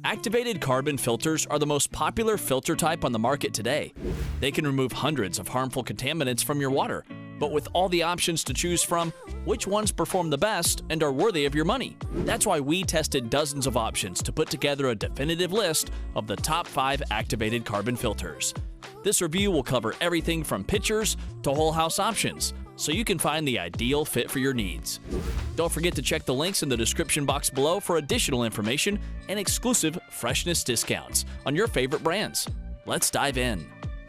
Activated carbon filters are the most popular filter type on the market today. They can remove hundreds of harmful contaminants from your water, but with all the options to choose from, which ones perform the best and are worthy of your money? That's why we tested dozens of options to put together a definitive list of the top 5 activated carbon filters. This review will cover everything from pitchers to whole house options, so you can find the ideal fit for your needs. Don't forget to check the links in the description box below for additional information and exclusive freshness discounts on your favorite brands. Let's dive in.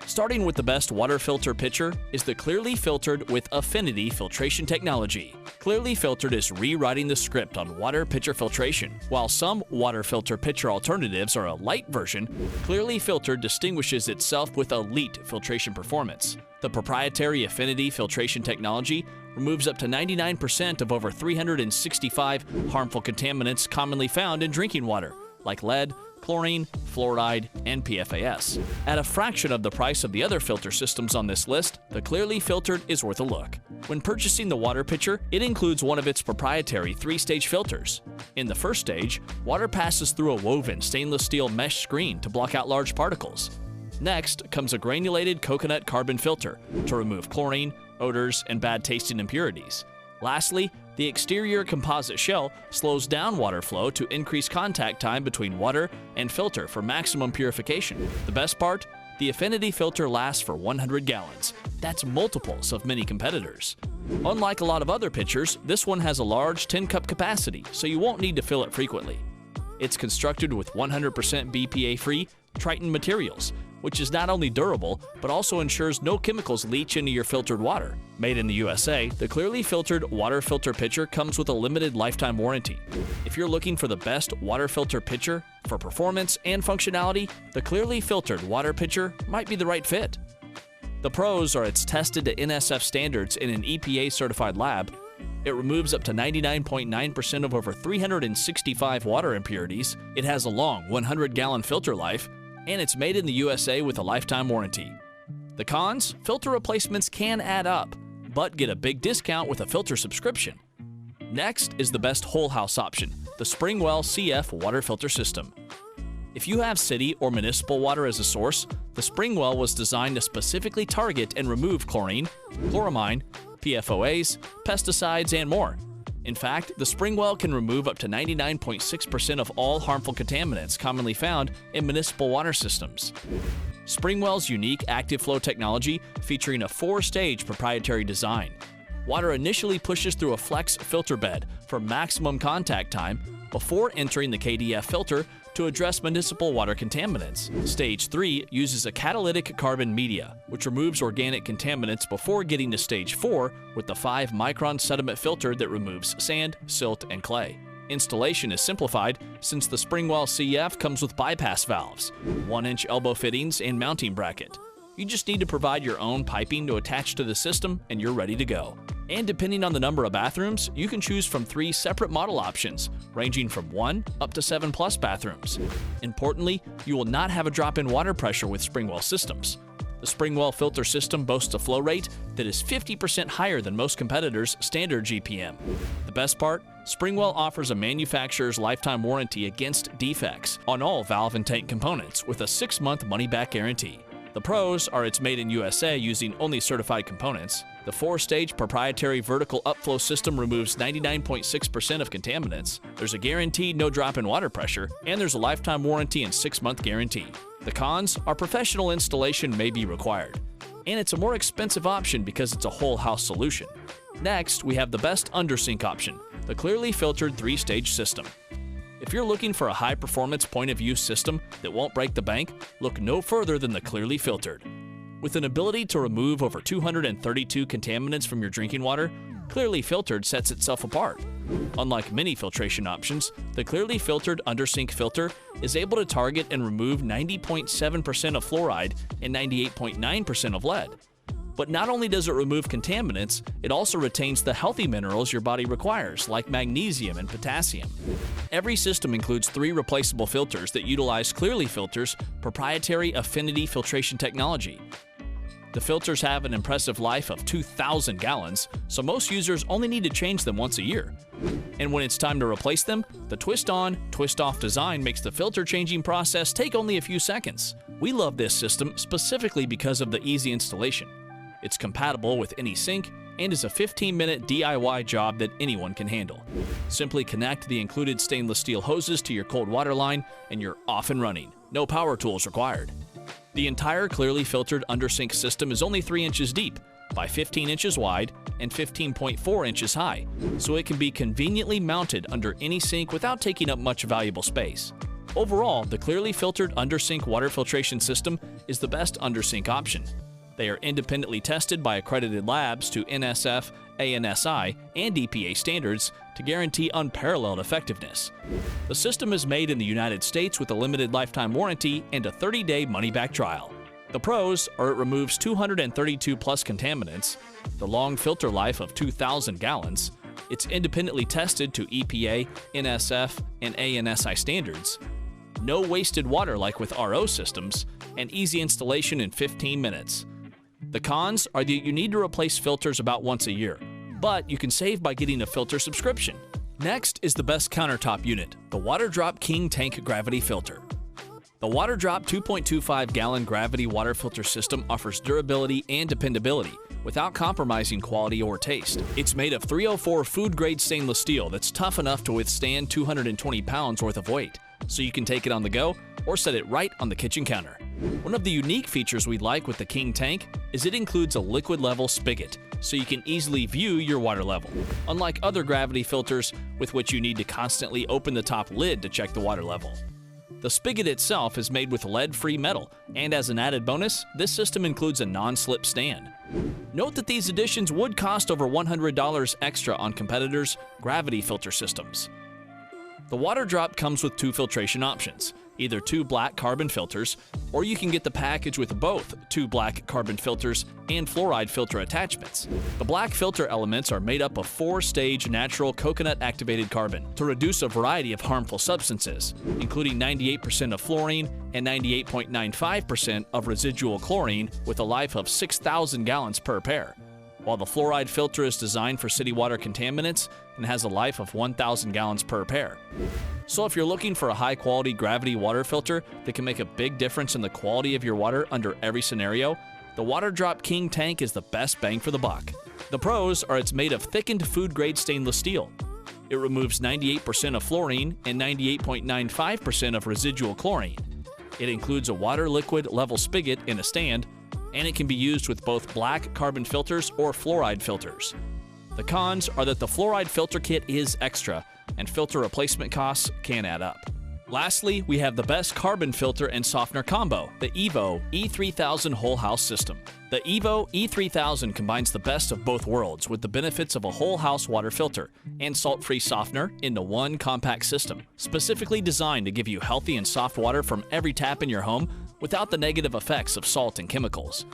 Starting with the best water filter pitcher is the Clearly Filtered with Affinity filtration technology. Clearly Filtered is rewriting the script on water pitcher filtration. While some water filter pitcher alternatives are a light version, Clearly Filtered distinguishes itself with elite filtration performance. The proprietary Affinity filtration technology removes up to 99% of over 365 harmful contaminants commonly found in drinking water, like lead, chlorine, fluoride, and PFAS. At a fraction of the price of the other filter systems on this list, the Clearly Filtered is worth a look. When purchasing the water pitcher, it includes one of its proprietary 3-stage filters. In the first stage, water passes through a woven stainless steel mesh screen to block out large particles. Next comes a granulated coconut carbon filter to remove chlorine, odors, and bad-tasting impurities. Lastly, the exterior composite shell slows down water flow to increase contact time between water and filter for maximum purification. The best part? The Affinity filter lasts for 100 gallons. That's multiples of many competitors. Unlike a lot of other pitchers, this one has a large 10-cup capacity, so you won't need to fill it frequently. It's constructed with 100% BPA-free Triton materials, which is not only durable, but also ensures no chemicals leach into your filtered water. Made in the USA, the Clearly Filtered water filter pitcher comes with a limited lifetime warranty. If you're looking for the best water filter pitcher for performance and functionality, the Clearly Filtered water pitcher might be the right fit. The pros are it's tested to NSF standards in an EPA-certified lab. It removes up to 99.9% of over 365 water impurities. It has a long 100-gallon filter life, and it's made in the USA with a lifetime warranty. The cons? Filter replacements can add up, but get a big discount with a filter subscription. Next is the best whole house option, the SpringWell CF water filter system. If you have city or municipal water as a source, the SpringWell was designed to specifically target and remove chlorine, chloramine, PFOAs, pesticides, and more. In fact, the SpringWell can remove up to 99.6% of all harmful contaminants commonly found in municipal water systems. SpringWell's unique active flow technology featuring a 4-stage proprietary design. Water initially pushes through a flex filter bed for maximum contact time before entering the KDF filter to address municipal water contaminants. Stage 3 uses a catalytic carbon media, which removes organic contaminants before getting to Stage 4 with the 5-micron sediment filter that removes sand, silt, and clay. Installation is simplified since the SpringWell CF comes with bypass valves, 1-inch elbow fittings, and mounting bracket. You just need to provide your own piping to attach to the system and you're ready to go. And depending on the number of bathrooms, you can choose from 3 separate model options, ranging from 1 up to 7+ bathrooms. Importantly, you will not have a drop in water pressure with SpringWell systems. The SpringWell filter system boasts a flow rate that is 50% higher than most competitors' standard GPM. The best part? SpringWell offers a manufacturer's lifetime warranty against defects on all valve and tank components with a 6-month money-back guarantee. The pros are it's made in USA using only certified components. The 4-stage proprietary vertical upflow system removes 99.6% of contaminants. There's a guaranteed no drop in water pressure, and there's a lifetime warranty and 6-month guarantee. The cons are professional installation may be required, and it's a more expensive option because it's a whole house solution. Next, we have the best Undersink option, the Clearly Filtered 3-stage system. If you're looking for a high-performance point-of-view system that won't break the bank, look no further than the Clearly Filtered. With an ability to remove over 232 contaminants from your drinking water, Clearly Filtered sets itself apart. Unlike many filtration options, the Clearly Filtered Undersink filter is able to target and remove 90.7% of fluoride and 98.9% of lead. But not only does it remove contaminants, it also retains the healthy minerals your body requires, like magnesium and potassium. Every system includes 3 replaceable filters that utilize Clearly Filter's proprietary Affinity filtration technology. The filters have an impressive life of 2,000 gallons, so most users only need to change them once a year. And when it's time to replace them, the twist-on, twist-off design makes the filter changing process take only a few seconds. We love this system specifically because of the easy installation. It's compatible with any sink and is a 15-minute DIY job that anyone can handle. Simply connect the included stainless steel hoses to your cold water line and you're off and running. No power tools required. The entire clearly filtered Undersink system is only 3 inches deep by 15 inches wide and 15.4 inches high, so it can be conveniently mounted under any sink without taking up much valuable space. Overall, the clearly filtered Undersink water filtration system is the best Undersink option. They are independently tested by accredited labs to NSF, ANSI, and EPA standards to guarantee unparalleled effectiveness. The system is made in the United States with a limited lifetime warranty and a 30-day money-back trial. The pros are it removes 232 plus contaminants, the long filter life of 2,000 gallons, it's independently tested to EPA, NSF, and ANSI standards, no wasted water like with RO systems, and easy installation in 15 minutes. The cons are that you need to replace filters about once a year, but you can save by getting a filter subscription. Next is the best countertop unit, the Waterdrop King Tank Gravity Filter. The Waterdrop 2.25-gallon gravity water filter system offers durability and dependability without compromising quality or taste. It's made of 304 food-grade stainless steel that's tough enough to withstand 220 pounds worth of weight, so you can take it on the go or set it right on the kitchen counter. One of the unique features we like with the King Tank is it includes a liquid-level spigot, so you can easily view your water level, unlike other gravity filters with which you need to constantly open the top lid to check the water level. The spigot itself is made with lead-free metal, and as an added bonus, this system includes a non-slip stand. Note that these additions would cost over $100 extra on competitors' gravity filter systems. The Waterdrop comes with 2 filtration options, either 2 black carbon filters, or you can get the package with both 2 black carbon filters and fluoride filter attachments. The black filter elements are made up of 4-stage natural coconut-activated carbon to reduce a variety of harmful substances, including 98% of fluorine and 98.95% of residual chlorine with a life of 6,000 gallons per pair, while the fluoride filter is designed for city water contaminants and has a life of 1,000 gallons per pair. So if you're looking for a high-quality gravity water filter that can make a big difference in the quality of your water under every scenario, the Waterdrop King Tank is the best bang for the buck. The pros are it's made of thickened food-grade stainless steel. It removes 98% of fluorine and 98.95% of residual chlorine. It includes a water liquid level spigot in a stand, and it can be used with both black carbon filters or fluoride filters. The cons are that the fluoride filter kit is extra, and filter replacement costs can add up. Lastly, we have the best carbon filter and softener combo, the EVO E3000 Whole House System. The EVO E3000 combines the best of both worlds with the benefits of a whole house water filter and salt-free softener into one compact system, specifically designed to give you healthy and soft water from every tap in your home without the negative effects of salt and chemicals.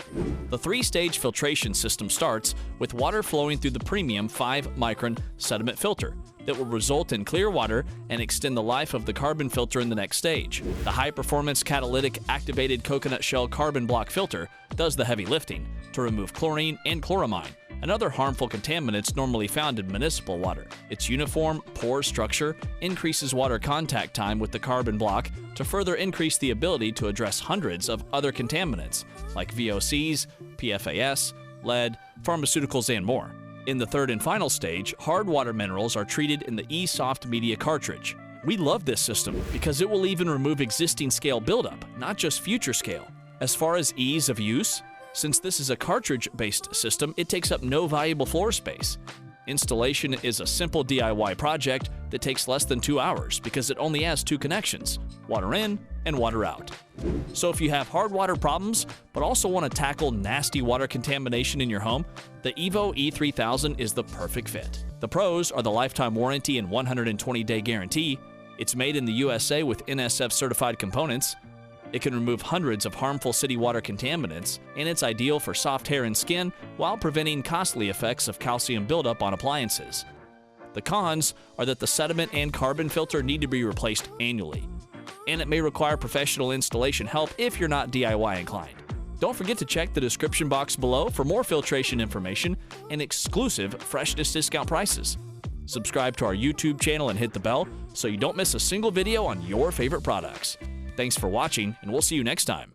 The 3-stage filtration system starts with water flowing through the premium 5-micron sediment filter that will result in clear water and extend the life of the carbon filter in the next stage. The high-performance catalytic activated coconut shell carbon block filter does the heavy lifting to remove chlorine and chloramine and other harmful contaminants normally found in municipal water. Its uniform, pore structure increases water contact time with the carbon block to further increase the ability to address hundreds of other contaminants like VOCs, PFAS, lead, pharmaceuticals, and more. In the third and final stage, hard water minerals are treated in the eSoft Media cartridge. We love this system because it will even remove existing scale buildup, not just future scale. As far as ease of use, since this is a cartridge-based system, it takes up no valuable floor space. Installation is a simple DIY project that takes less than 2 hours because it only has 2 connections, water in and water out. So if you have hard water problems, but also want to tackle nasty water contamination in your home, the EVO E3000 is the perfect fit. The pros are the lifetime warranty and 120-day guarantee. It's made in the USA with NSF certified components. It can remove hundreds of harmful city water contaminants, and it's ideal for soft hair and skin while preventing costly effects of calcium buildup on appliances. The cons are that the sediment and carbon filter need to be replaced annually, and it may require professional installation help if you're not DIY inclined. Don't forget to check the description box below for more filtration information and exclusive freshness discount prices. Subscribe to our YouTube channel and hit the bell so you don't miss a single video on your favorite products. Thanks for watching, and we'll see you next time.